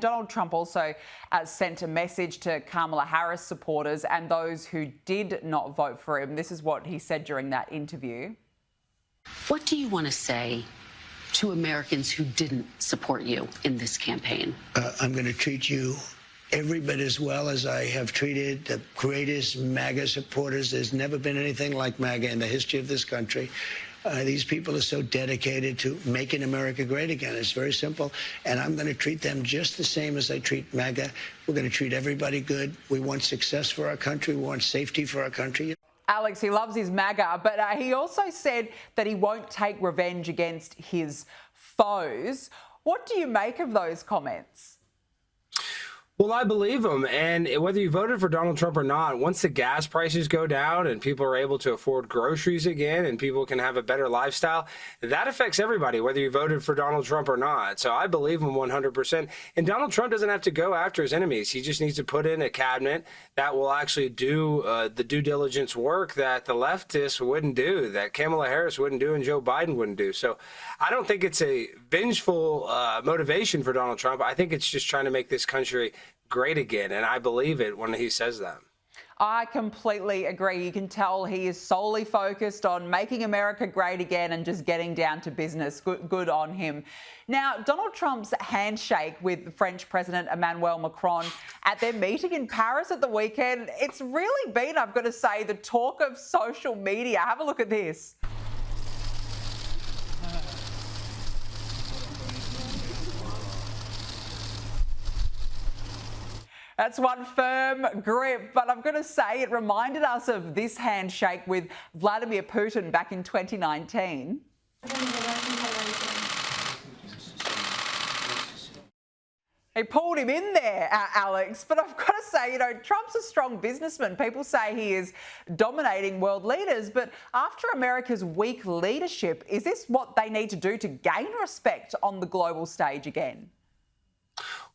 Donald Trump also sent a message to Kamala Harris supporters and those who did not vote for him. This is what he said during that interview. What do you want to say to Americans who didn't support you in this campaign? I'm going to treat you every bit as well as I have treated the greatest MAGA supporters. There's never been anything like MAGA in the history of this country. These people are so dedicated to making America great again. It's very simple. And I'm going to treat them just the same as I treat MAGA. We're going to treat everybody good. We want success for our country. We want safety for our country. Alex, he loves his MAGA, but he also said that he won't take revenge against his foes. What do you make of those comments? Well, I believe him. And whether you voted for Donald Trump or not, once the gas prices go down and people are able to afford groceries again and people can have a better lifestyle, that affects everybody, whether you voted for Donald Trump or not. So I believe him 100%. And Donald Trump doesn't have to go after his enemies. He just needs to put in a cabinet that will actually do the due diligence work that the leftists wouldn't do, that Kamala Harris wouldn't do, and Joe Biden wouldn't do. So I don't think it's a vengeful motivation for Donald Trump. I think it's just trying to make this country great again, and I believe it when he says that. I completely agree. You can tell he is solely focused on making America great again and just getting down to business. Good on him. Now, Donald Trump's handshake with French President Emmanuel Macron at their meeting in Paris at the weekend, it's really been, I've got to say, the talk of social media. Have a look at this. That's one firm grip, but I'm going to say it reminded us of this handshake with Vladimir Putin back in 2019. He pulled him in there, Alex. But I've got to say, Trump's a strong businessman. People say he is dominating world leaders. But after America's weak leadership, is this what they need to do to gain respect on the global stage again?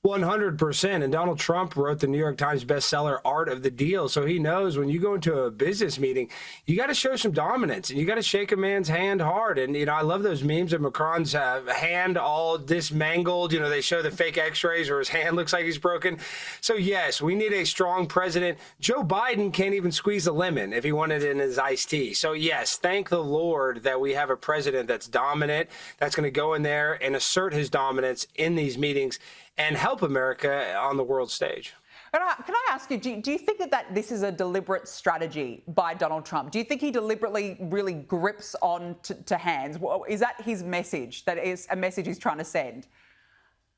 100%. And Donald Trump wrote the New York Times bestseller, Art of the Deal. So he knows when you go into a business meeting, you got to show some dominance and you got to shake a man's hand hard. And, I love those memes of Macron's hand all dismangled. They show the fake x-rays where his hand looks like he's broken. So, yes, we need a strong president. Joe Biden can't even squeeze a lemon if he wanted it in his iced tea. So, yes, thank the Lord that we have a president that's dominant, that's going to go in there and assert his dominance in these meetings and help America on the world stage. Can I ask you, do you think that this is a deliberate strategy by Donald Trump? Do you think he deliberately really grips on to hands? Is that his message, that is a message he's trying to send?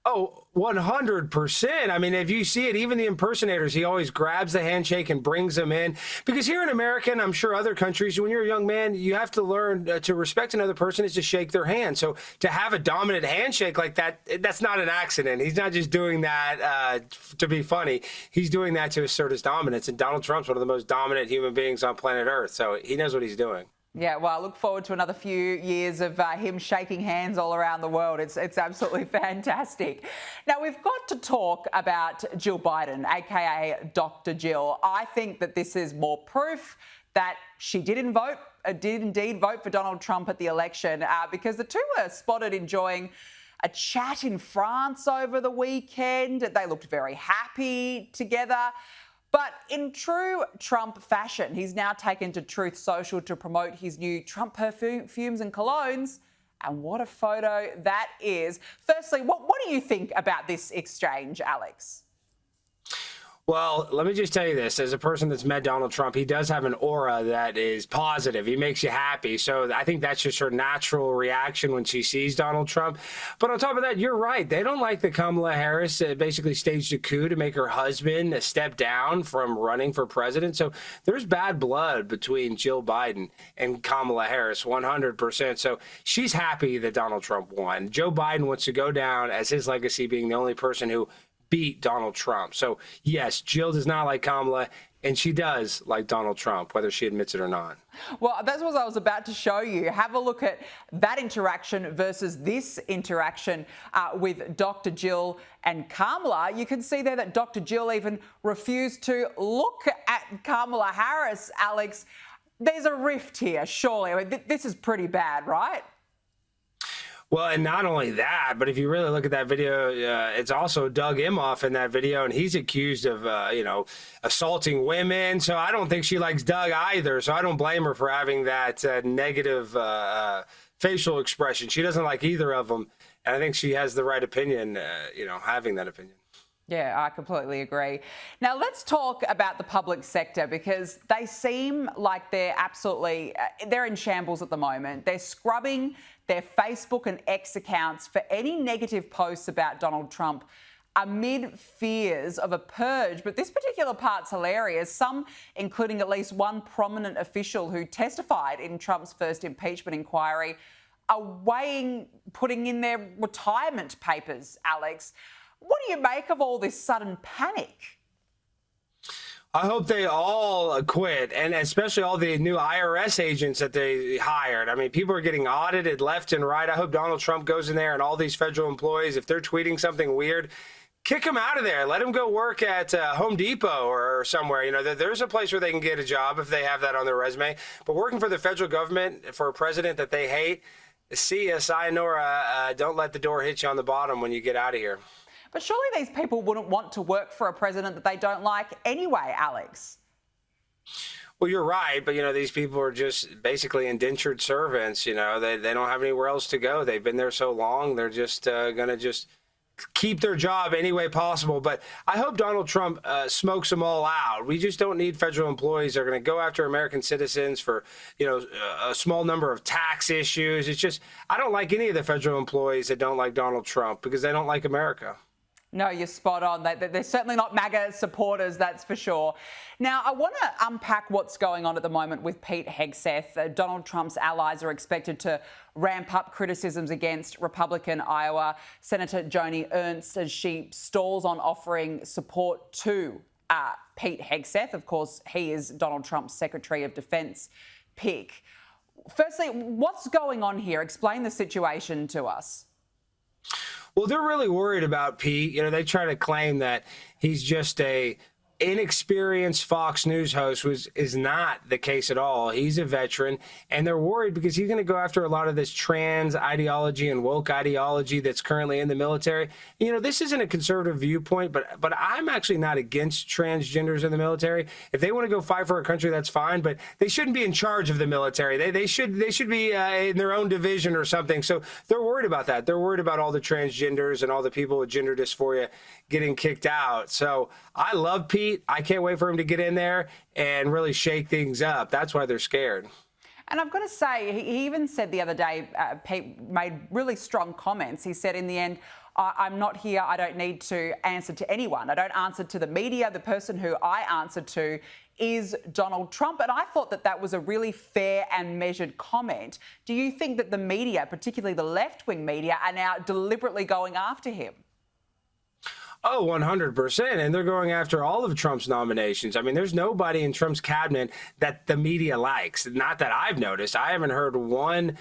Oh, 100%. I mean, if you see it, even the impersonators, he always grabs the handshake and brings them in. Because here in America, and I'm sure other countries, when you're a young man, you have to learn to respect another person is to shake their hand. So to have a dominant handshake like that, that's not an accident. He's not just doing that to be funny. He's doing that to assert his dominance. And Donald Trump's one of the most dominant human beings on planet Earth. So he knows what he's doing. Yeah, well, I look forward to another few years of him shaking hands all around the world. It's absolutely fantastic. Now, we've got to talk about Jill Biden, aka Dr. Jill. I think that this is more proof that she did indeed vote for Donald Trump at the election because the two were spotted enjoying a chat in France over the weekend. They looked very happy together. But in true Trump fashion, he's now taken to Truth Social to promote his new Trump perfumes and colognes. And what a photo that is. Firstly, what do you think about this exchange, Alex? Well, let me just tell you this. As a person that's met Donald Trump, he does have an aura that is positive. He makes you happy. So I think that's just her natural reaction when she sees Donald Trump. But on top of that, you're right. They don't like that Kamala Harris basically staged a coup to make her husband step down from running for president. So there's bad blood between Jill Biden and Kamala Harris, 100%. So she's happy that Donald Trump won. Joe Biden wants to go down as his legacy being the only person who beat Donald Trump. So, yes, Jill does not like Kamala, and she does like Donald Trump, whether she admits it or not. Well, that's what I was about to show you. Have a look at that interaction versus this interaction with Dr. Jill and Kamala. You can see there that Dr. Jill even refused to look at Kamala Harris. Alex, there's a rift here, surely. I mean, this is pretty bad, right? Well, and not only that, but if you really look at that video, it's also Doug Imhoff in that video, and he's accused of, assaulting women. So I don't think she likes Doug either. So I don't blame her for having that negative facial expression. She doesn't like either of them. And I think she has the right opinion, having that opinion. Yeah, I completely agree. Now, let's talk about the public sector, because they seem like they're in shambles at the moment. They're scrubbing their Facebook and X accounts for any negative posts about Donald Trump amid fears of a purge. But this particular part's hilarious. Some, including at least one prominent official who testified in Trump's first impeachment inquiry, are weighing putting in their retirement papers, Alex. What do you make of all this sudden panic? I hope they all quit, and especially all the new IRS agents that they hired. I mean, people are getting audited left and right. I hope Donald Trump goes in there and all these federal employees, if they're tweeting something weird, kick them out of there. Let them go work at Home Depot or somewhere. There's a place where they can get a job if they have that on their resume. But working for the federal government for a president that they hate, see ya, sayonara. Don't let the door hit you on the bottom when you get out of here. But surely these people wouldn't want to work for a president that they don't like anyway, Alex. Well, you're right, but these people are just basically indentured servants. They don't have anywhere else to go. They've been there so long, they're just gonna just keep their job any way possible. But I hope Donald Trump smokes them all out. We just don't need federal employees that are going to go after American citizens for, a small number of tax issues. It's just, I don't like any of the federal employees that don't like Donald Trump because they don't like America. No, you're spot on. They're certainly not MAGA supporters, that's for sure. Now, I want to unpack what's going on at the moment with Pete Hegseth. Donald Trump's allies are expected to ramp up criticisms against Republican Iowa Senator Joni Ernst as she stalls on offering support to Pete Hegseth. Of course, he is Donald Trump's Secretary of Defense pick. Firstly, what's going on here? Explain the situation to us. Well, they're really worried about Pete. They try to claim that he's just a inexperienced Fox News host, which is not the case at all. He's a veteran, and they're worried because he's going to go after a lot of this trans ideology and woke ideology that's currently in the military. This isn't a conservative viewpoint, but I'm actually not against transgenders in the military. If they want to go fight for a country, that's fine, but they shouldn't be in charge of the military. They should be in their own division or something. So they're worried about that. They're worried about all the transgenders and all the people with gender dysphoria getting kicked out. So I love Pete. I can't wait for him to get in there and really shake things up. That's why they're scared. And I've got to say, he even said the other day, Pete made really strong comments. He said, in the end, I'm not here. I don't need to answer to anyone. I don't answer to the media. The person who I answer to is Donald Trump. And I thought that was a really fair and measured comment. Do you think that the media, particularly the left-wing media, are now deliberately going after him? Oh, 100%. And they're going after all of Trump's nominations. I mean, there's nobody in Trump's cabinet that the media likes. Not that I've noticed. I haven't heard one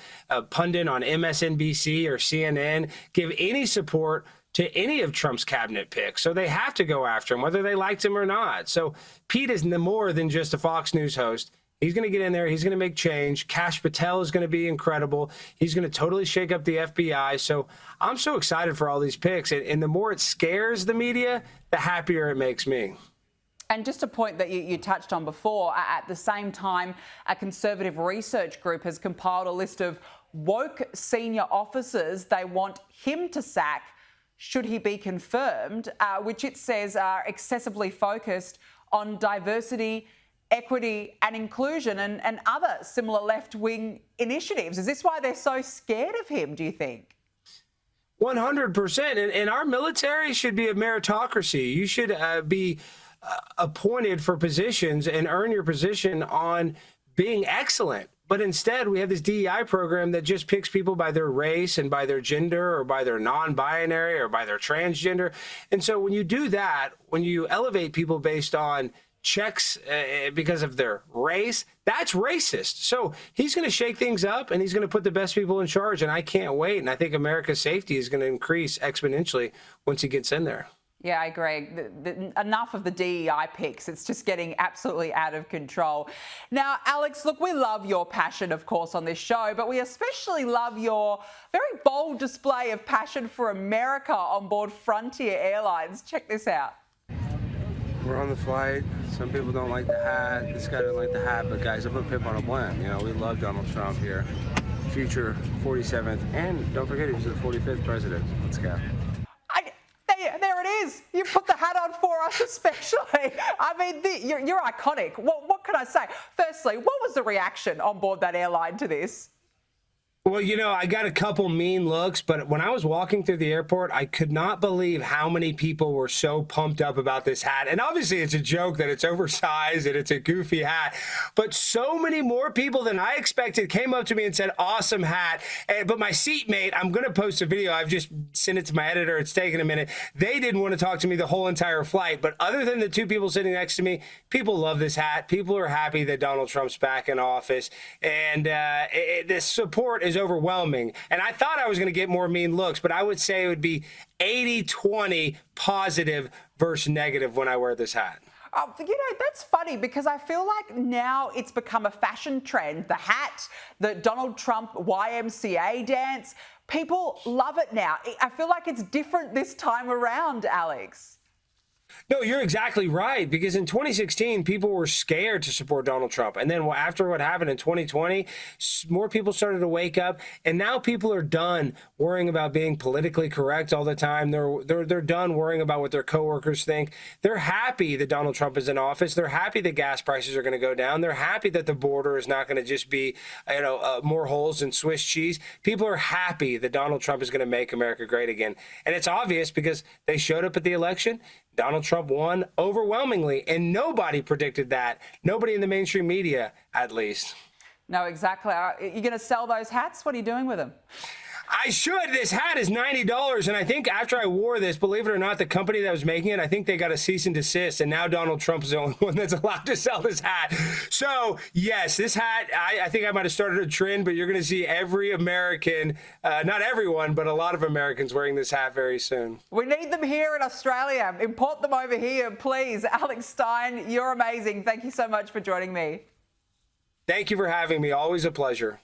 pundit on MSNBC or CNN give any support to any of Trump's cabinet picks. So they have to go after him, whether they liked him or not. So Pete is more than just a Fox News host. He's going to get in there. He's going to make change. Kash Patel is going to be incredible. He's going to totally shake up the FBI. So I'm so excited for all these picks. And the more it scares the media, the happier it makes me. And just a point that you touched on before, at the same time, a conservative research group has compiled a list of woke senior officers they want him to sack should he be confirmed, which it says are excessively focused on diversity, equity and inclusion and other similar left-wing initiatives. Is this why they're so scared of him, do you think? 100%. And our military should be a meritocracy. You should be appointed for positions and earn your position on being excellent. But instead, we have this DEI program that just picks people by their race and by their gender or by their non-binary or by their transgender. And so when you do that, when you elevate people based on checks because of their race, that's racist. So he's going to shake things up and he's going to put the best people in charge. And I can't wait. And I think America's safety is going to increase exponentially once he gets in there. Yeah, I agree. Enough of the DEI picks. It's just getting absolutely out of control. Now, Alex, look, we love your passion, of course, on this show, but we especially love your very bold display of passion for America on board Frontier Airlines. Check this out. We're on the flight. Some people don't like the hat. This guy doesn't like the hat, but guys, I put Pip on a blend. You know, we love Donald Trump here. Future 47th, and don't forget, he's the 45th president. Let's go. There it is. You put the hat on for us, especially. I mean, you're iconic. What can I say? Firstly, what was the reaction on board that airline to this? Well, you know, I got a couple mean looks, but when I was walking through the airport, I could not believe how many people were so pumped up about this hat. And obviously it's a joke that it's oversized and it's a goofy hat, but so many more people than I expected came up to me and said, awesome hat. But my seatmate, I'm going to post a video. I've just sent it to my editor. It's taken a minute. They didn't want to talk to me the whole entire flight, but other than the two people sitting next to me, people love this hat. People are happy that Donald Trump's back in office, and this support is overwhelming. And I thought I was going to get more mean looks, but I would say it would be 80-20 positive versus negative when I wear this hat. You know, that's funny because I feel like now it's become a fashion trend. The hat, the Donald Trump YMCA dance, people love it now. I feel like it's different this time around, Alex. No, you're exactly right, because in 2016, people were scared to support Donald Trump. And then after what happened in 2020, more people started to wake up. And now people are done worrying about being politically correct all the time. They're done worrying about what their coworkers think. They're happy that Donald Trump is in office. They're happy that gas prices are going to go down. They're happy that the border is not going to just be, more holes in Swiss cheese. People are happy that Donald Trump is going to make America great again. And it's obvious because they showed up at the election. Donald Trump won overwhelmingly, and nobody predicted that. Nobody in the mainstream media, at least. No, exactly. Are you going to sell those hats? What are you doing with them? I should. This hat is $90, and I think after I wore this, believe it or not, the company that was making it, I think they got a cease and desist, and now Donald Trump is the only one that's allowed to sell this hat. So, yes, this hat, I think I might have started a trend, but you're going to see every American, not everyone, but a lot of Americans wearing this hat very soon. We need them here in Australia. Import them over here, please. Alex Stein, you're amazing. Thank you so much for joining me. Thank you for having me. Always a pleasure.